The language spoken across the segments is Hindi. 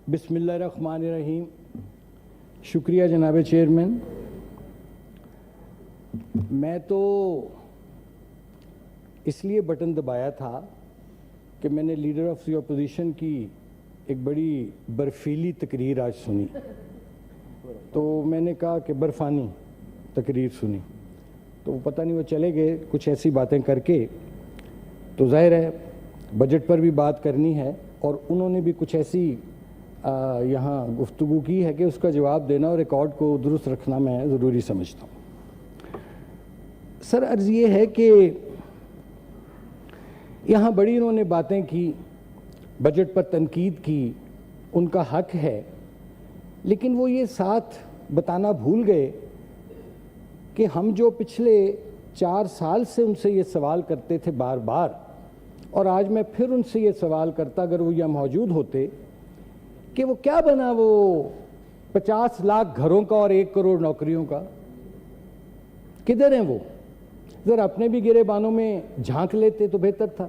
बिस्मिल्लाहिर्रहमानिर्रहीम। शुक्रिया जनाब चेयरमैन। मैं तो इसलिए बटन दबाया था कि मैंने लीडर ऑफ द अपोजिशन की एक बड़ी बर्फीली तकरीर आज सुनी, तो मैंने कहा कि बर्फानी तकरीर सुनी, तो पता नहीं वो चले गए कुछ ऐसी बातें करके। तो जाहिर है बजट पर भी बात करनी है और उन्होंने भी कुछ ऐसी यहाँ गुफ्तगू की है कि उसका जवाब देना और रिकॉर्ड को दुरुस्त रखना मैं ज़रूरी समझता हूँ। सर, अर्ज़ ये है कि यहाँ बड़ी इन्होंने बातें की, बजट पर तनकीद की, उनका हक है, लेकिन वो ये साथ बताना भूल गए कि हम जो पिछले 4 साल से उनसे ये सवाल करते थे बार बार, और आज मैं फिर उनसे ये सवाल करता अगर वो यहाँ मौजूद होते, कि वो क्या बना वो 50 लाख घरों का और 1 करोड़ नौकरियों का, किधर हैं वो? जरा अपने भी गिरेबानों में झांक लेते तो बेहतर था।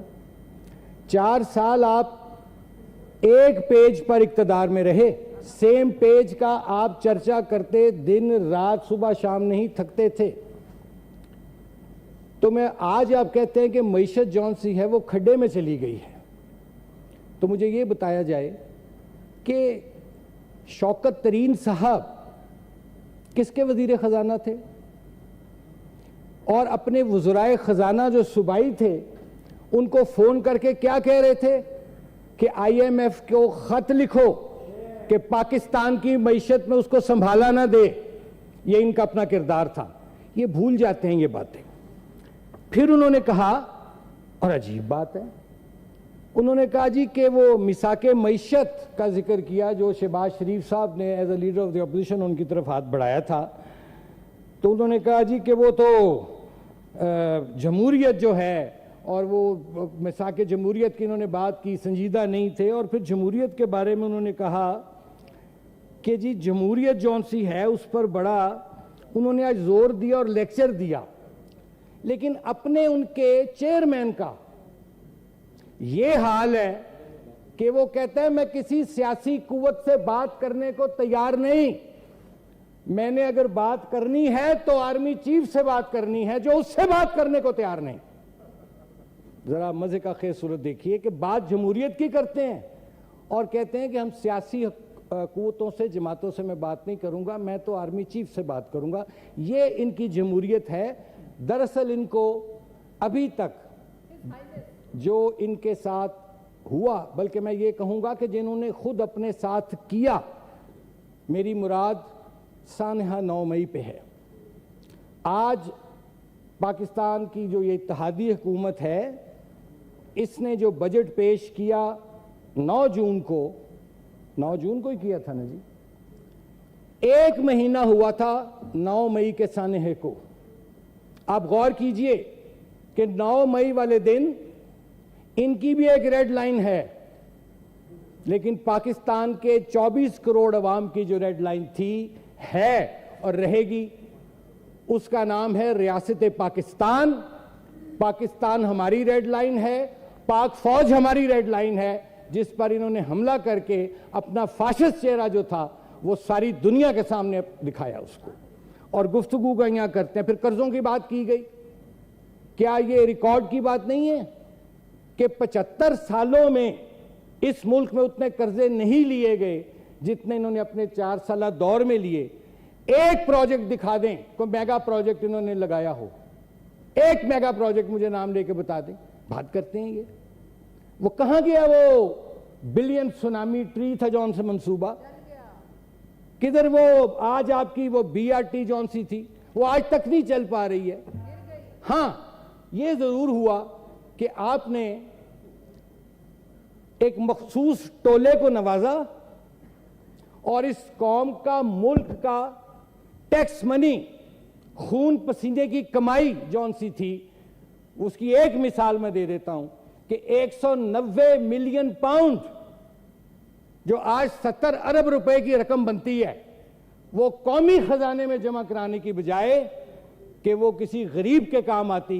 4 साल आप एक पेज पर इक्तदार में रहे, सेम पेज का आप चर्चा करते, दिन रात सुबह शाम नहीं थकते थे। तो मैं आज आप कहते हैं कि मईशत जौन सी है वो खड्डे में चली गई है, तो मुझे ये बताया जाए कि शौकत तरीन साहब किसके वजीर खजाना थे और अपने वज़राए खजाना जो सूबाई थे उनको फोन करके क्या कह रहे थे कि IMF को खत लिखो कि पाकिस्तान की मईशत में उसको संभाला ना दे। ये इनका अपना किरदार था, ये भूल जाते हैं ये बातें। फिर उन्होंने कहा, और अजीब बात है, उन्होंने कहा जी कि वो मिसाके मईशत का जिक्र किया जो शहबाज शरीफ साहब ने as a leader of the opposition उनकी तरफ हाथ बढ़ाया था। तो उन्होंने कहा जी कि वो तो जमहूरियत जो है, और वो मिसाके जमहूरियत की इन्होंने बात की, संजीदा नहीं थे। और फिर जमहूरियत के बारे में उन्होंने कहा कि जी जमहूरियत जौन सी है उस पर बड़ा उन्होंने आज जोर दिया और लेक्चर दिया, लेकिन अपने उनके चेयरमैन का ये हाल है कि वो कहते हैं मैं किसी सियासी कुव्वत से बात करने को तैयार नहीं, मैंने अगर बात करनी है तो आर्मी चीफ से बात करनी है जो उससे बात करने को तैयार नहीं। जरा मजे का खेल सूरत देखिए कि बात जमहूरियत की करते हैं और कहते हैं कि हम सियासी कुव्वतों से, जमातों से मैं बात नहीं करूंगा, मैं तो आर्मी चीफ से बात करूंगा। ये इनकी जमहूरियत है। दरअसल इनको अभी तक जो इनके साथ हुआ, बल्कि मैं ये कहूंगा कि जिन्होंने खुद अपने साथ किया, मेरी मुराद सानहा 9 मई पे है। आज पाकिस्तान की जो ये इत्तेहादी हुकूमत है, इसने जो बजट पेश किया 9 जून को ही किया था ना जी, 1 महीना हुआ था 9 मई के सानहे को। आप गौर कीजिए कि 9 मई वाले दिन इनकी भी एक रेड लाइन है, लेकिन पाकिस्तान के 24 करोड़ अवाम की जो रेड लाइन थी, है और रहेगी, उसका नाम है रियासत पाकिस्तान। पाकिस्तान हमारी रेड लाइन है, पाक फौज हमारी रेड लाइन है, जिस पर इन्होंने हमला करके अपना फाशिस्ट चेहरा जो था वो सारी दुनिया के सामने दिखाया उसको, और गुफ्तगू का यहाँ करते हैं। फिर कर्जों की बात की गई, क्या ये रिकॉर्ड की बात नहीं है कि 75 सालों में इस मुल्क में उतने कर्जे नहीं लिए गए जितने इन्होंने अपने 4 साल दौर में लिए। एक प्रोजेक्ट दिखा दें, कोई मेगा प्रोजेक्ट इन्होंने लगाया हो, एक मेगा प्रोजेक्ट मुझे नाम लेके बता दें। बात करते हैं ये, वो कहां गया वो बिलियन सुनामी ट्री था जौन से मंसूबा, किधर वो आज आपकी वो BRT जौन सी थी वो आज तक नहीं चल पा रही है। हां, ये जरूर हुआ कि आपने एक मखसूस टोले को नवाजा और इस कौम का, मुल्क का टैक्स मनी, खून पसीने की कमाई जौन सी थी, उसकी एक मिसाल मैं दे देता हूं कि 190 मिलियन पाउंड जो आज 70 अरब रुपए की रकम बनती है, वो कौमी खजाने में जमा कराने की बजाय कि वो किसी गरीब के काम आती,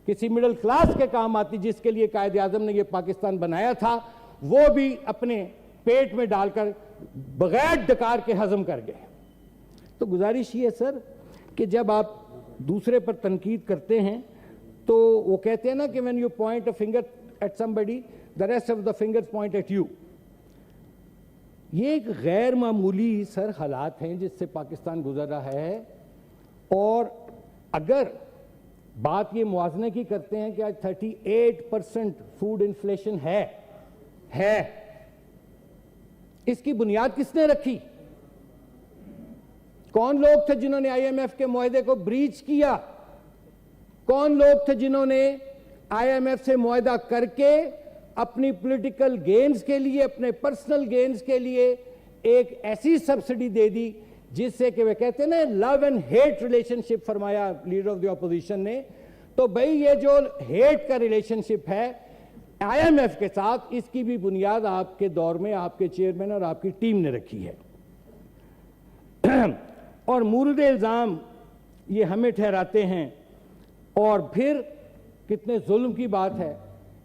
किसी मिडिल क्लास के काम आती, जिसके लिए कायदे आजम ने ये पाकिस्तान बनाया था, वो भी अपने पेट में डालकर बगैर डकार के हजम कर गए। तो गुजारिश ये है सर कि जब आप दूसरे पर तनकीद करते हैं तो वो कहते हैं ना कि when you point a finger at somebody the rest of the fingers point at you. ये एक गैर मामूली सर हालात हैं जिससे पाकिस्तान गुजर रहा है। और अगर बात ये मुआवजे की करते हैं कि आज 38% फूड इन्फ्लेशन है, इसकी बुनियाद किसने रखी? कौन लोग थे जिन्होंने आईएमएफ के मुआहदे को ब्रीच किया? कौन लोग थे जिन्होंने आईएमएफ से मुआहदा करके अपनी पॉलिटिकल गेन्स के लिए, अपने पर्सनल गेन्स के लिए एक ऐसी सब्सिडी दे दी जिससे कि वे कहते हैं ना लव एंड हेट रिलेशनशिप फरमाया लीडर ऑफ द ऑपोजिशन ने। तो भाई ये जो हेट का रिलेशनशिप है आईएमएफ के साथ, इसकी भी बुनियाद आपके दौर में आपके चेयरमैन और आपकी टीम ने रखी है। और मूर्द इल्जाम ये हमें ठहराते हैं। और फिर कितने जुल्म की बात है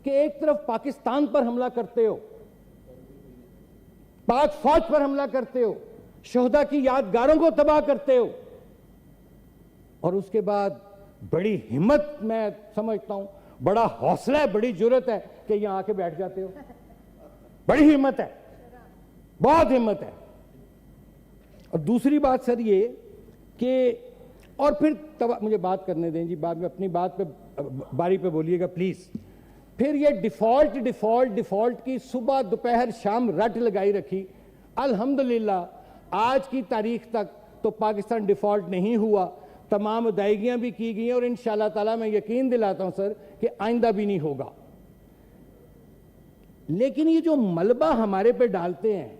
कि एक तरफ पाकिस्तान पर हमला करते हो, पाक फौज पर हमला करते हो, शोहदा की यादगारों को तबाह करते हो, और उसके बाद बड़ी हिम्मत, मैं समझता हूं बड़ा हौसला है, बड़ी जुर्रत है कि यहां आके बैठ जाते हो। बड़ी हिम्मत है, बहुत हिम्मत है। और दूसरी बात सर ये कि और फिर मुझे बात करने दें जी, बाद में अपनी बात पे बारी पे बोलिएगा प्लीज। फिर ये डिफॉल्ट की सुबह दोपहर शाम रट लगाई रखी। अल्हम्दुलिल्लाह आज की तारीख तक तो पाकिस्तान डिफॉल्ट नहीं हुआ, तमाम अदायगियां भी की गई हैं और इंशाअल्लाह ताला मैं यकीन दिलाता हूं सर कि आइंदा भी नहीं होगा। लेकिन ये जो मलबा हमारे पे डालते हैं,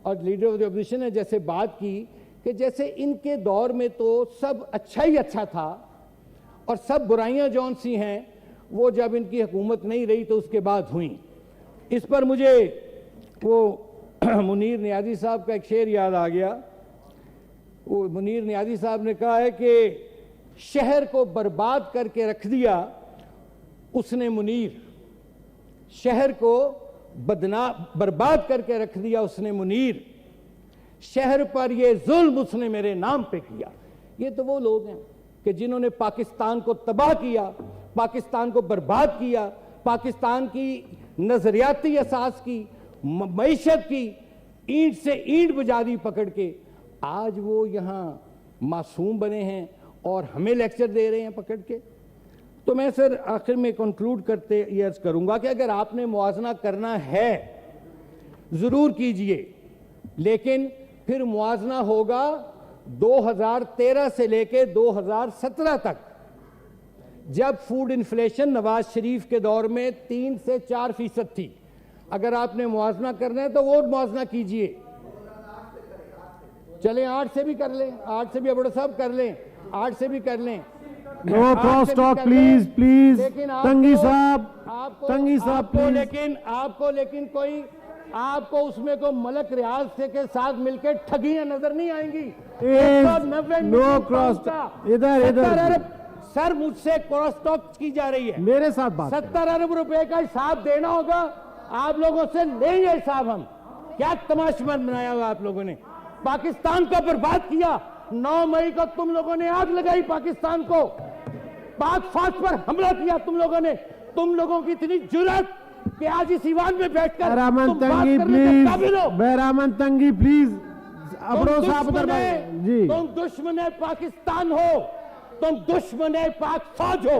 और लीडर ऑफ द ऑपोजिशन ने जैसे बात की कि जैसे इनके दौर में तो सब अच्छा ही अच्छा था और सब बुराइयां जौन सी हैं वो जब इनकी हुकूमत नहीं रही तो उसके बाद हुई। इस पर मुझे वो मुनीर नियाज़ी साहब का एक शेर याद आ गया। वो मुनीर नियाज़ी साहब ने कहा है कि शहर को बर्बाद करके रख दिया उसने मुनीर, शहर को बर्बाद करके रख दिया उसने मुनीर, शहर पर ये जुल्म उसने मेरे नाम पे किया। ये तो वो लोग हैं कि जिन्होंने पाकिस्तान को तबाह किया, पाकिस्तान को बर्बाद किया, पाकिस्तान की नजरियाती असास की, मईशत की ईंट से ईंट बजा दी पकड़ के। आज वो यहां मासूम बने हैं और हमें लेक्चर दे रहे हैं पकड़ के। तो मैं सर आखिर में कंक्लूड करते ये अर्ज करूंगा कि अगर आपने मुआवजा करना है जरूर कीजिए, लेकिन फिर मुआवजा होगा 2013 से लेके 2017 तक, जब फूड इन्फ्लेशन नवाज शरीफ के दौर में 3 से 4% थी। अगर आपने मुआवजा करना है तो वो मुआवजा कीजिए। चलें 8 से भी कर लें, 8 से भी अबड़ो साहब कर लें, 8 से भी कर लें। No cross talk please please. तंगी साहब लेकिन कोई आपको उसमें को मलक रियाज से के साथ मिलकर ठगियां नजर नहीं आएंगी। No cross talk. इधर सर मुझसे क्रॉस टॉक की जा रही है, मेरे साथ बात। 70 अरब रुपए का हिसाब देना होगा, आप लोगों से लेंगे हिसाब हम। क्या तमाशा बनाया हुआ आप लोगों ने, पाकिस्तान को बर्बाद किया। 9 मई को तुम लोगों ने आग लगाई पाकिस्तान को, पाक फौज पर हमला किया तुम लोगों ने। तुम लोगों की इतनी जुर्रत कि आज इस ईवान में बैठकर बहरामन तंगी प्लीज अबड़ो साहब जी। तुम दुश्मन पाकिस्तान हो, तुम दुश्मन पाक फौज हो,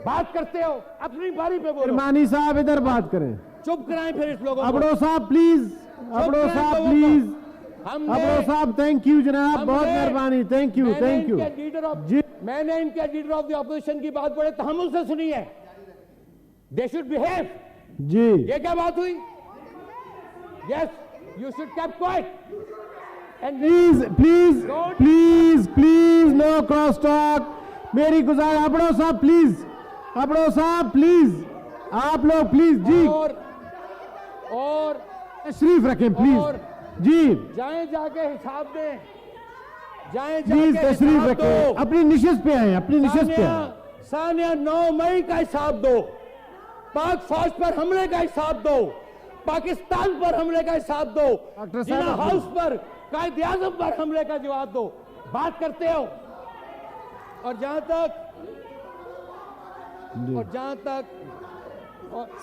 बात करते हो अपनी बारी पे बोलो। मानी साहब इधर बात करें, चुप कराएं फिर इस लोगों को। अबड़ो साहब प्लीज, अबड़ो साहब प्लीज, अबड़ो साहब थैंक यू जनाब, बहुत मेहरबानी, थैंक यू जी। मैंने इनके लीडर ऑफ द ऑपोजिशन की बात बड़े तहम्मुल से सुनी है। दे शुड बिहेव जी। ये क्या बात हुई? Yes you should keep quiet and please no cross talk. मेरी गुजारिश, अबड़ो साहब प्लीज, अबड़ो साहब प्लीज, आप लोग प्लीज जी। और तशरीफ रखें प्लीज जी। जाएं जाके हिसाब दें, जाएं प्लीज जाके तशरीफ रखें, अपनी निशिस्त पे आए, अपनी निशिस्त पे आए। सानिया 9 मई का हिसाब दो, पाक फौज पर हमले का हिसाब दो, पाकिस्तान पर हमले का हिसाब दो, डॉक्टर जिना साहब, हाउस पर कायद-ए-आज़म पर हमले का जवाब दो। बात करते हो। और जहां तक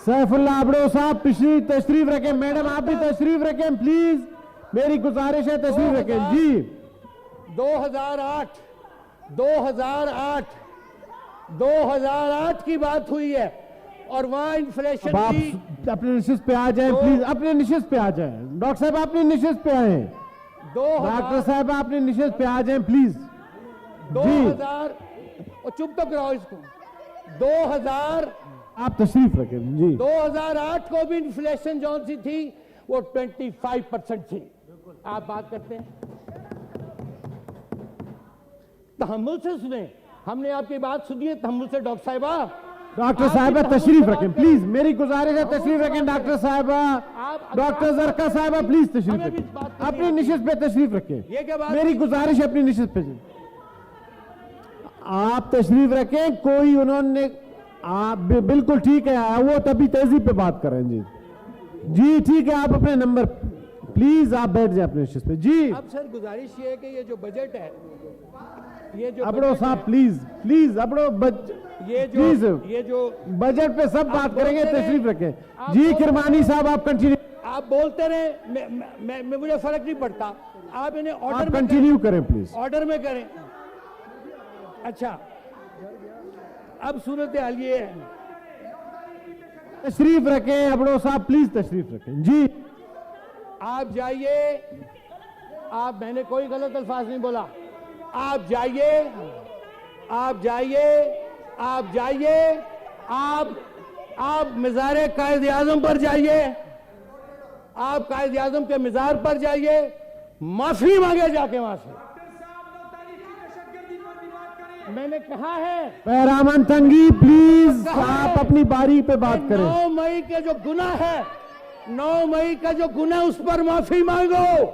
सैफुल्लाह अबड़ो साहब तशरीफ रखें। मैडम आप भी तशरीफ रखें प्लीज, मेरी गुजारिश है तशरीफ रखें जी। 2008 की बात हुई है और वहां इन्फ्लेशन की। अपने निशिस्त पे आ जाएं प्लीज, अपने निशिस्त पे आ जाएं। डॉक्टर साहब अपनी निशिस्त पे आए। डॉक्टर साहब अपनी निशिस्त पे आ जाएं प्लीज। 2000 और चुप तो कराओ इसको। 2000 आप तशरीफ रखें जी। 2008 को भी इन्फ्लेशन जौन सी थी वो 25% थी। आप बात करते हैं, तहम्मुल से सुने। हमने आपकी बात सुनी है, तहम्मुल से। डॉक्टर साहिबा, डॉक्टर साहिबा तशरीफ रखें प्लीज, मेरी गुजारिश है तशरीफ रखें। डॉक्टर साहिबा, डॉक्टर जरका साहिबा प्लीज तशरीफ रखें, अपनी निशिस्त पे तशरीफ रखें। ये क्या बात, मेरी गुजारिश है अपनी निशिस्त पे आप तशरीफ रखें। कोई उन्होंने आप बिल्कुल ठीक है, वो तभी तहजीब पे बात कर रहे हैं जी। जी ठीक है, आप अपने नंबर प्लीज आप बैठ जाए अपने निशिस्त पे जी। अब सर गुजारिश ये है कि ये जो बजट है, ये जो अबड़ो साहब प्लीज अबड़ो ये जो बजट पे सब बात करेंगे, तशरीफ रखें जी। किरमानी साहब आप कंटिन्यू, आप बोलते रहे, मुझे फर्क नहीं पड़ता। आप इन्हें ऑर्डर में कंटिन्यू करें प्लीज, ऑर्डर में करें। अच्छा, अब सूरत हाल ये है। तशरीफ रखें अबड़ो साहब प्लीज तशरीफ रखें जी। आप जाइए, मैंने कोई गलत अल्फाज नहीं बोला। आप जाइए, आप मज़ार कायद-ए-आज़म पर जाइए, आप कायद-ए-आज़म के मज़ार पर जाइए, माफी मांगे जाके वहां से। मैंने कहा है पैरामन तंगी प्लीज आप अपनी बारी पे बात करें। 9 मई के जो गुनाह है, 9 मई का जो गुनाह, उस पर माफी मांगो।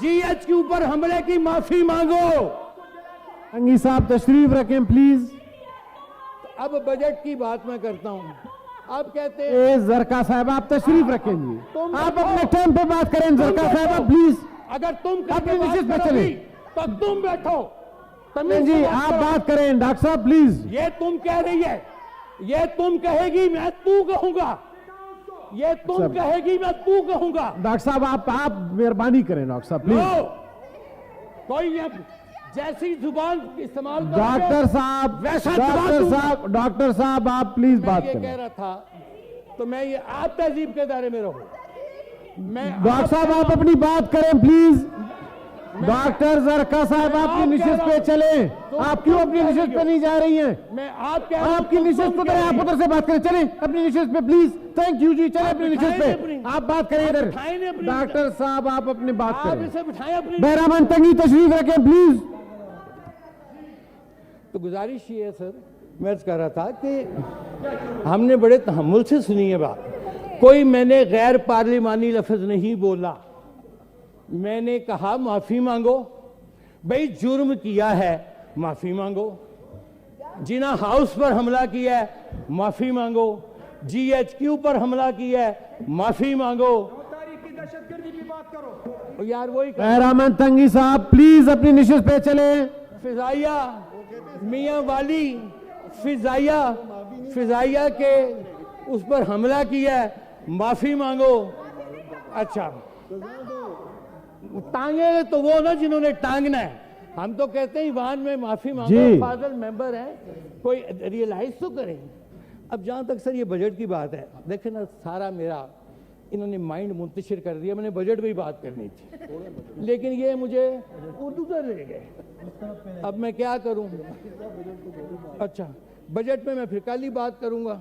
जीएच के ऊपर हमले की माफी मांगो। तंगी साहब तशरीफ रखें प्लीज। अब बजट की बात मैं करता हूं। आप कहते हैं जरका साहब आप तशरीफ रखें जी, आप अपने टाइम पे बात करें। जरका साहब प्लीज, अगर तुम अपनी निश्चित पे चले तो तुम बैठो जी, आप बात करें। डॉक्टर साहब प्लीज, ये तुम कह रही है, ये तुम कहेगी मैं तू कहूंगा, ये तुम कहेगी मैं तू कहूंगा। डॉक्टर साहब आप मेहरबानी करें डॉक्टर साहब प्लीज। कोई जैसी जुबान इस्तेमाल डॉक्टर साहब, डॉक्टर साहब आप प्लीज बात करें। कह रहा था तो मैं ये आप तहजीब के दायरे में रहूं। डॉक्टर साहब आप अपनी बात करें प्लीज। डॉक्टर जरका साहब आपकी निशिस्त पे चले। आप क्यों अपनी निशिस्त पे नहीं जा रही हैं? मैं आपकी निशिस्त उधर है, आप उधर से बात करें। चले अपनी निशिस्त पे प्लीज। थैंक यू जी, चले अपनी निशिस्त पे आप बात करें इधर। डॉक्टर साहब आप अपनी बात करें। बैरामन तंगी तशरीफ रखें प्लीज। तो गुजारिश ये है सर, मैं कह रहा था कि हमने बड़े तहम्मुल से सुनी है बात। कोई मैंने गैर पार्लिमानी लफ्ज नहीं बोला। मैंने कहा माफी मांगो। भाई जुर्म किया है, माफी मांगो। जिना हाउस पर हमला किया है, माफी मांगो। GHQ पर हमला किया है, माफी मांगो। दहशतगर्दी की बात करो यार। वही बैरामन तंगी साहब प्लीज अपनी निशिस्त पे चले। फिजाइया मियां वाली फिजाइया के उस पर हमला किया है, माफी मांगो। अच्छा, टांगे तो वो ना जिन्होंने टांगना है। हम तो कहते हैं ईवान में माफी मांगो। फादर मेंबर है, कोई रियलाइज तो करें। अब जहां तक सर ये बजट की बात है, देखें ना, सारा मेरा इन्होंने माइंड मुंतशिर कर दिया। मैंने बजट में ही बात करनी थी, लेकिन ये मुझे उर्दू से ले गए। अब मैं क्या करूं? अच्छा, बजट में मैं फिर कल ही बात करूंगा।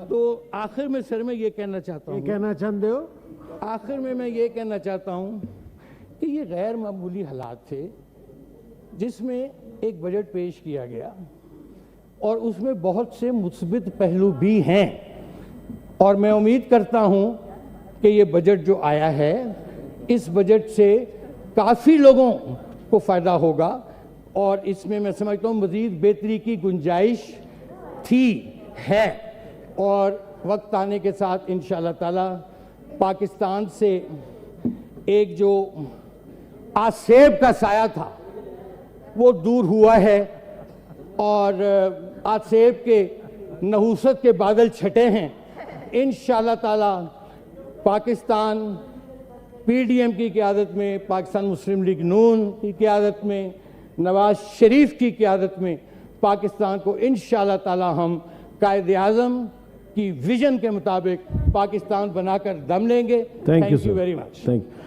तो आखिर में सर मैं ये कहना चाहता हूँ, आखिर में मैं ये कहना चाहता हूँ कि ये गैर मामूली हालात थे जिसमें एक बजट पेश किया गया और उसमें बहुत से मुस्बित पहलू भी हैं। और मैं उम्मीद करता हूँ कि ये बजट जो आया है, इस बजट से काफ़ी लोगों को फ़ायदा होगा और इसमें मैं समझता हूँ मज़ीद बेहतरी की गुंजाइश है। और वक्त आने के साथ इंशाअल्लाह ताला पाकिस्तान से एक जो आसेब का साया था वो दूर हुआ है और आसेब के नहूसत के बादल छटे हैं। इंशाअल्लाह ताला पाकिस्तान पीडीएम की क़यादत में, पाकिस्तान मुस्लिम लीग नून की क़यादत में, नवाज शरीफ की क़यादत में पाकिस्तान को इंशाअल्लाह ताला हम कायद-ए-आज़म की विजन के मुताबिक पाकिस्तान बनाकर दम लेंगे। Thank you very much. Thank you.